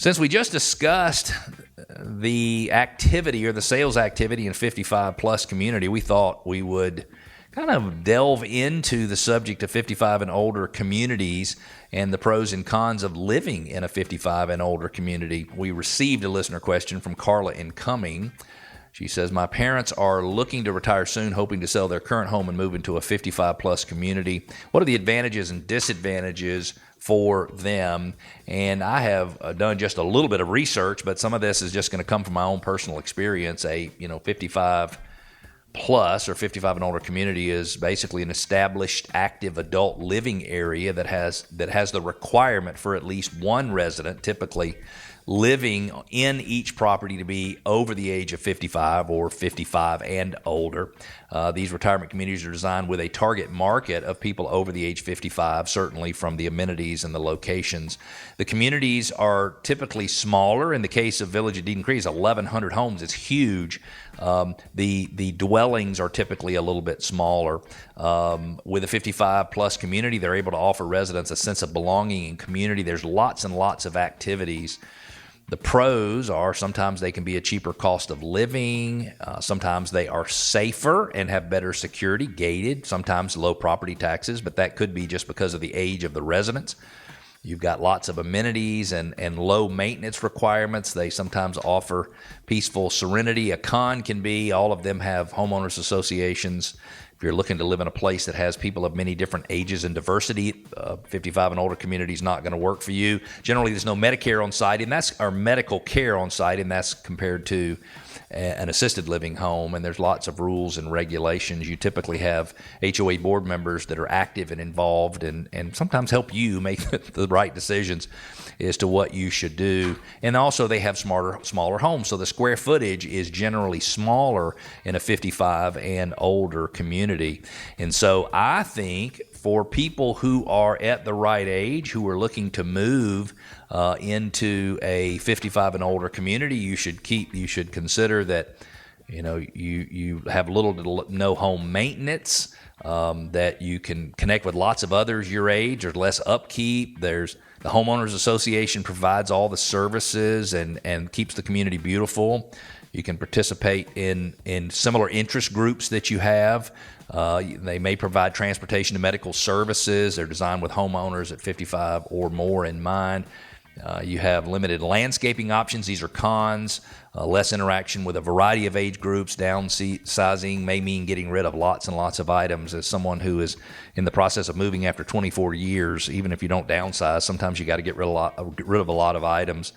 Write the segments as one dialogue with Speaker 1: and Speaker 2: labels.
Speaker 1: Since we just discussed the activity or the sales activity in 55 plus community, we thought we would kind of delve into the subject of 55 and older communities and the pros and cons of living in a 55 and older community. We received a listener question from Carla in Cumming. She says, my parents are looking to retire soon, hoping to sell their current home and move into a 55 plus community. What are the advantages and disadvantages for them? And I have done just a little bit of research, but some of this is just going to come from my own personal experience. 55 plus or 55 and older community is basically an established active adult living area that has the requirement for at least one resident, typically living in each property, to be over the age of 55 or 55 and older. These retirement communities are designed with a target market of people over the age 55, certainly from the amenities and the locations. The communities are typically smaller. In the case of Village of Eden Creek, 1,100 homes. It's huge. The dwellings are typically a little bit smaller. With a 55 plus community, they're able to offer residents a sense of belonging and community. There's lots and lots of activities. The pros are sometimes they can be a cheaper cost of living. Sometimes they are safer and have better security, gated, sometimes low property taxes, but that could be just because of the age of the residents. You've got lots of amenities and low maintenance requirements. They sometimes offer peaceful serenity. A con can be all of them have homeowners associations. If you're looking to live in a place that has people of many different ages and diversity, 55 and older community is not going to work for you. Generally, there's no Medicare on site, and that's our medical care on site, and that's compared to an assisted living home, and there's lots of rules and regulations. You typically have HOA board members that are active and involved and sometimes help you make the right decisions as to what you should do. And also they have smaller homes, so the square footage is generally smaller in a 55 and older community. And so I think for people who are at the right age, who are looking to move into a 55 and older community, you should consider that you have little to no home maintenance, that you can connect with lots of others your age. There's less upkeep. There's the homeowners association provides all the services and keeps the community beautiful. You can participate in similar interest groups that you have. They may provide transportation and medical services. They're designed with homeowners at 55 or more in mind. You have limited landscaping options. These are cons. Less interaction with a variety of age groups. Downsizing may mean getting rid of lots and lots of items. As someone who is in the process of moving after 24 years, even if you don't downsize, sometimes you got to get rid of a lot of items.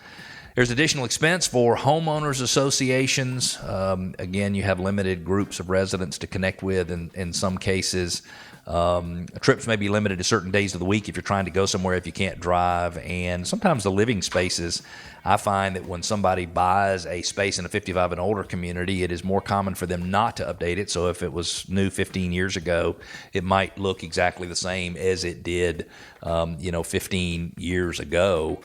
Speaker 1: There's additional expense for homeowners associations. Again, you have limited groups of residents to connect with in some cases. Trips may be limited to certain days of the week if you're trying to go somewhere if you can't drive. And sometimes the living spaces, I find that when somebody buys a space in a 55 and older community, it is more common for them not to update it. So if it was new 15 years ago, it might look exactly the same as it did, 15 years ago.